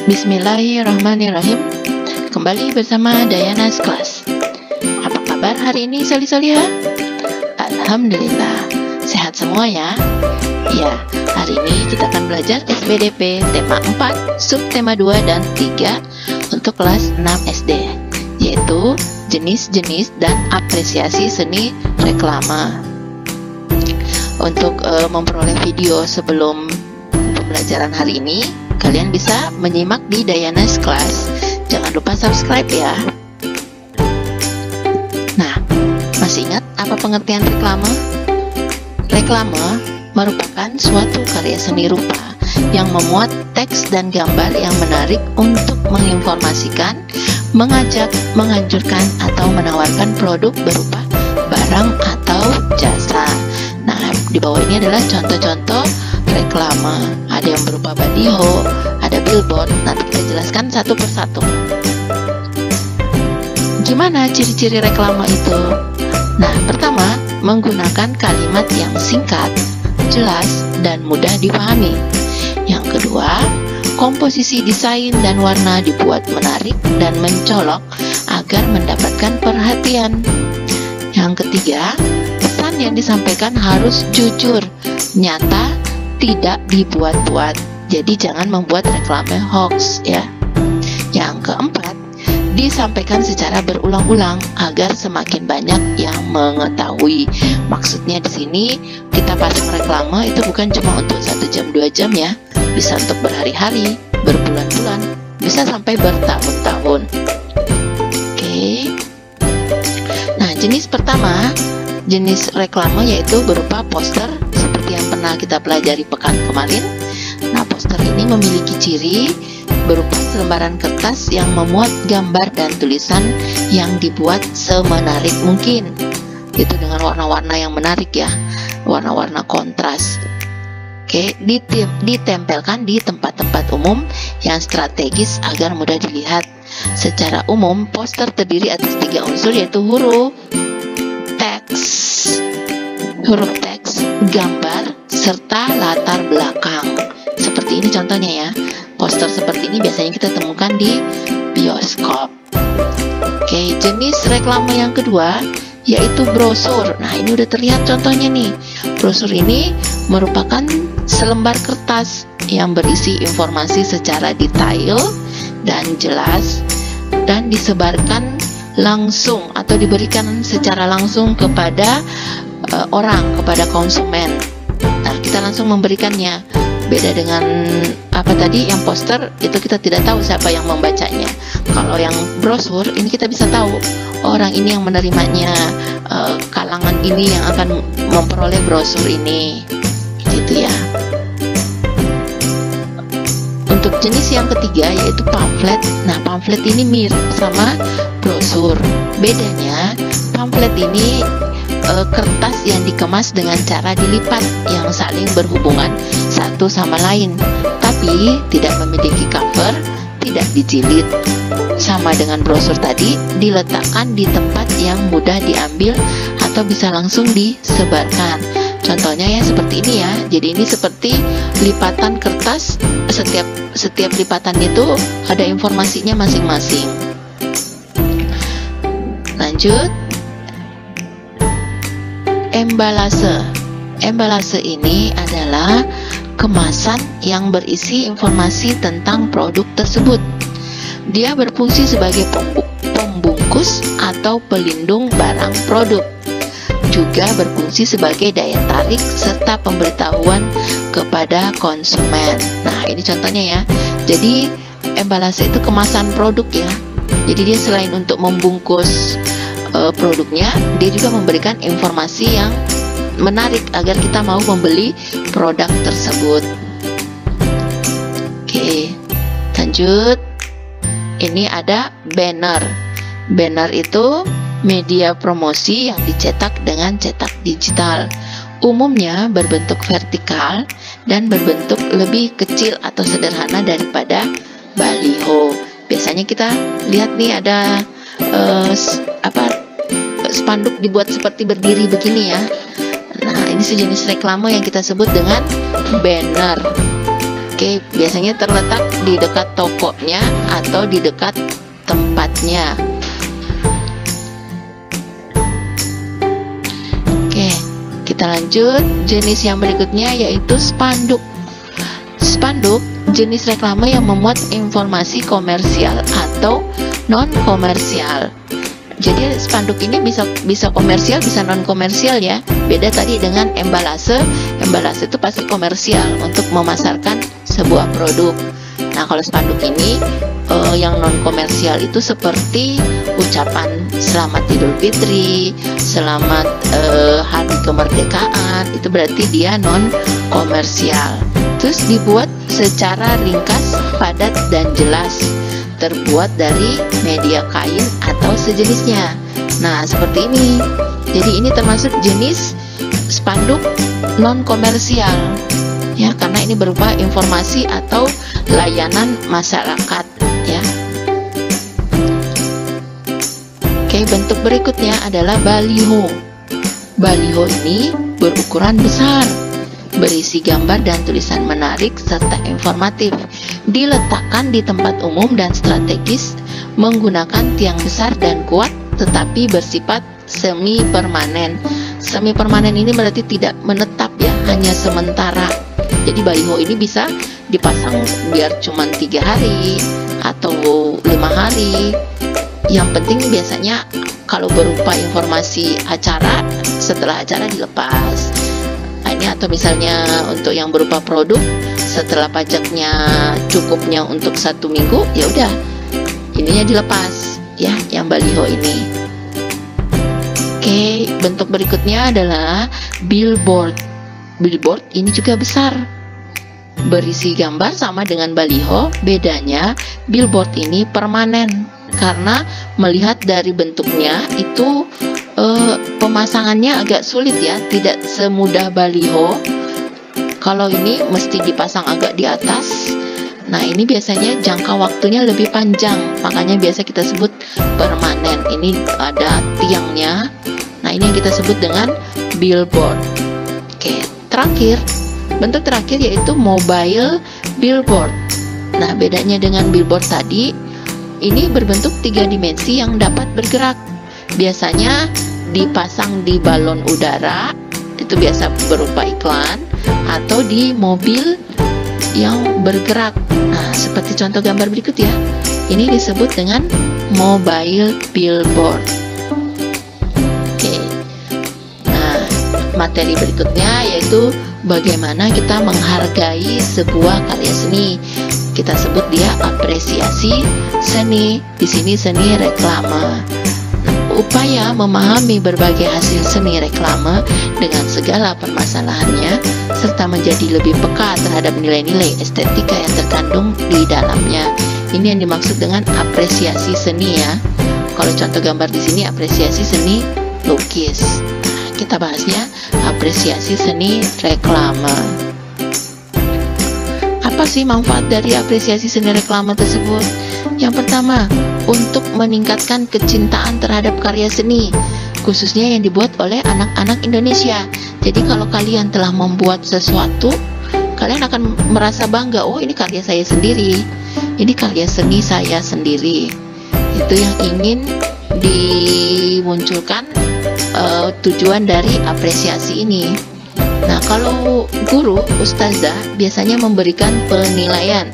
Bismillahirrahmanirrahim. Kembali bersama Diana's Class. Apa kabar hari ini Soli-Soliha? Alhamdulillah, sehat semua ya. Ya, hari ini kita akan belajar SBDP tema 4, subtema 2 dan 3 untuk kelas 6 SD, yaitu jenis-jenis dan apresiasi seni reklame. Untuk memperoleh video sebelum pembelajaran hari ini, kalian bisa menyimak di Diana's Class. Jangan lupa subscribe ya. Nah, masih ingat apa pengertian reklame? Reklame merupakan suatu karya seni rupa yang memuat teks dan gambar yang menarik untuk menginformasikan, mengajak, menganjurkan, atau menawarkan produk berupa barang atau jasa. Nah, di bawah ini adalah contoh-contoh reklame. Ada yang berupa baliho, ada billboard. Nanti kita jelaskan satu persatu. Gimana ciri-ciri reklame itu? Nah, pertama, menggunakan kalimat yang singkat, jelas, dan mudah dipahami. Yang kedua, komposisi desain dan warna dibuat menarik dan mencolok agar mendapatkan perhatian. Yang ketiga, pesan yang disampaikan harus jujur, nyata, tidak dibuat-buat. Jadi jangan membuat reklame hoax ya. Yang keempat, disampaikan secara berulang-ulang agar semakin banyak yang mengetahui. Maksudnya di sini kita pasang reklame itu bukan cuma untuk 1 jam 2 jam ya. Bisa untuk berhari-hari, berbulan-bulan, bisa sampai bertahun-tahun. Oke. Nah, jenis pertama, jenis reklame yaitu berupa poster seperti yang pernah kita pelajari pekan kemarin. Nah, poster ini memiliki ciri berupa selembaran kertas yang memuat gambar dan tulisan yang dibuat semenarik mungkin. Itu dengan warna-warna yang menarik ya, warna-warna kontras. Oke, ditempelkan di tempat-tempat umum yang strategis agar mudah dilihat. Secara umum, poster terdiri atas 3 unsur yaitu huruf teks, gambar, serta latar belakang. Seperti ini contohnya ya. Poster seperti ini biasanya kita temukan di bioskop. Oke, jenis reklame yang kedua yaitu brosur. Nah, ini udah terlihat contohnya nih. Brosur ini merupakan selembar kertas yang berisi informasi secara detail dan jelas dan disebarkan langsung atau diberikan secara langsung kepada kepada konsumen. Nah, kita langsung memberikannya. Beda dengan apa tadi yang poster, itu kita tidak tahu siapa yang membacanya. Kalau yang brosur ini kita bisa tahu orang ini yang menerimanya, kalangan ini yang akan memperoleh brosur ini, gitu ya. Untuk jenis yang ketiga yaitu pamflet. Nah, pamflet ini mirip sama brosur. Bedanya pamflet ini kertas yang dikemas dengan cara dilipat yang saling berhubungan satu sama lain, tapi tidak memiliki cover, tidak dijilid. Sama dengan brosur tadi, diletakkan di tempat yang mudah diambil atau bisa langsung disebarkan. Contohnya ya seperti ini ya. Jadi ini seperti lipatan kertas, setiap lipatan itu ada informasinya masing-masing. Lanjut. Embalase ini adalah kemasan yang berisi informasi tentang produk tersebut. Dia berfungsi sebagai pembungkus atau pelindung barang produk. Juga berfungsi sebagai daya tarik serta pemberitahuan kepada konsumen. Nah, ini contohnya ya. Jadi embalase itu kemasan produk ya. Jadi dia selain untuk membungkus produknya, dia juga memberikan informasi yang menarik agar kita mau membeli produk tersebut. Oke, lanjut. Ini ada banner. Banner itu media promosi yang dicetak dengan cetak digital. Umumnya berbentuk vertikal dan berbentuk lebih kecil atau sederhana daripada baliho. Biasanya kita lihat nih ada spanduk dibuat seperti berdiri begini ya. Nah, ini sejenis reklame yang kita sebut dengan banner. Oke, biasanya terletak di dekat tokonya atau di dekat tempatnya. Oke, kita lanjut. Jenis yang berikutnya yaitu spanduk. Spanduk jenis reklame yang memuat informasi komersial atau non komersial. Jadi spanduk ini bisa komersial, bisa non komersial ya. Beda tadi dengan embalase. Embalase itu pasti komersial untuk memasarkan sebuah produk. Nah, kalau spanduk ini yang non komersial itu seperti ucapan selamat Idul Fitri, selamat hari kemerdekaan, itu berarti dia non komersial. Terus dibuat secara ringkas, padat dan jelas, terbuat dari media kain atau sejenisnya. Nah, seperti ini. Jadi ini termasuk jenis spanduk non komersial ya, karena ini berupa informasi atau layanan masyarakat ya. Oke, bentuk berikutnya adalah baliho. Baliho ini berukuran besar, berisi gambar dan tulisan menarik serta informatif, diletakkan di tempat umum dan strategis, menggunakan tiang besar dan kuat tetapi bersifat semi permanen. Semi permanen ini berarti tidak menetap ya, hanya sementara. Jadi baliho ini bisa dipasang biar cuma 3 hari atau 5 hari. Yang penting biasanya kalau berupa informasi acara, setelah acara dilepas. Ini atau misalnya untuk yang berupa produk, setelah pajaknya cukupnya untuk 1 minggu, ya udah ininya dilepas ya, yang baliho ini. Oke, bentuk berikutnya adalah billboard. Billboard ini juga besar, berisi gambar sama dengan baliho. Bedanya billboard ini permanen, karena melihat dari bentuknya itu pemasangannya agak sulit ya, tidak semudah baliho. Kalau ini mesti dipasang agak di atas. Nah, ini biasanya jangka waktunya lebih panjang, makanya biasa kita sebut permanen. Ini ada tiangnya. Nah, ini yang kita sebut dengan billboard. Oke, terakhir, bentuk terakhir yaitu mobile billboard. Nah, bedanya dengan billboard tadi, ini berbentuk 3 dimensi yang dapat bergerak. Biasanya dipasang di balon udara, itu biasa berupa iklan, atau di mobil yang bergerak. Nah, seperti contoh gambar berikut ya. Ini disebut dengan mobile billboard. Oke. Nah, materi berikutnya yaitu bagaimana kita menghargai sebuah karya seni. Kita sebut dia apresiasi seni. Di sini seni reklame. Upaya memahami berbagai hasil seni reklame dengan segala permasalahannya, serta menjadi lebih peka terhadap nilai-nilai estetika yang terkandung di dalamnya. Ini yang dimaksud dengan apresiasi seni ya. Kalau contoh gambar di sini apresiasi seni lukis. Nah, kita bahasnya apresiasi seni reklame. Apa sih manfaat dari apresiasi seni reklame tersebut? Yang pertama, untuk meningkatkan kecintaan terhadap karya seni, khususnya yang dibuat oleh anak-anak Indonesia. Jadi kalau kalian telah membuat sesuatu, kalian akan merasa bangga, oh ini karya saya sendiri, ini karya seni saya sendiri. Itu yang ingin dimunculkan tujuan dari apresiasi ini. Nah, kalau guru, ustazah biasanya memberikan penilaian,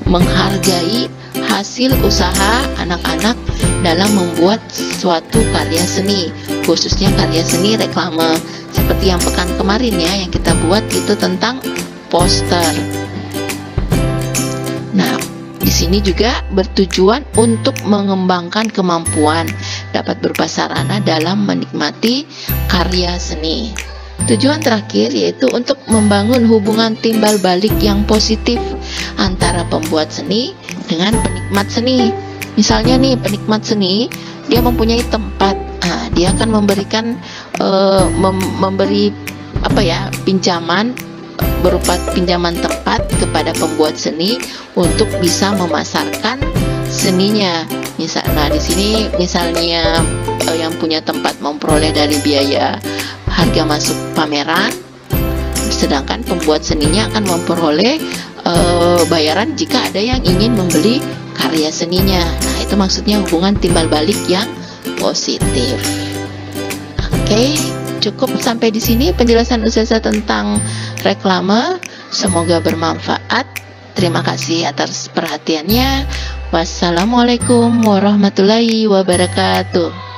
menghargai hasil usaha anak-anak dalam membuat suatu karya seni, khususnya karya seni reklame. Seperti yang pekan kemarin ya, yang kita buat itu tentang poster. Nah, di sini juga bertujuan untuk mengembangkan kemampuan dapat berupa sarana dalam menikmati karya seni. Tujuan terakhir yaitu untuk membangun hubungan timbal balik yang positif antara pembuat seni dengan penikmat seni. Misalnya nih, penikmat seni dia mempunyai tempat, dia akan memberikan memberi pinjaman berupa pinjaman tempat kepada pembuat seni untuk bisa memasarkan seninya. Nah, di sini misalnya yang punya tempat memperoleh dari biaya harga masuk pameran, sedangkan pembuat seninya akan memperoleh bayaran jika ada yang ingin membeli karya seninya. Nah, itu maksudnya hubungan timbal balik yang positif. Oke, cukup sampai di sini penjelasan Ustazah tentang reklame. Semoga bermanfaat. Terima kasih atas perhatiannya. Wassalamualaikum warahmatullahi wabarakatuh.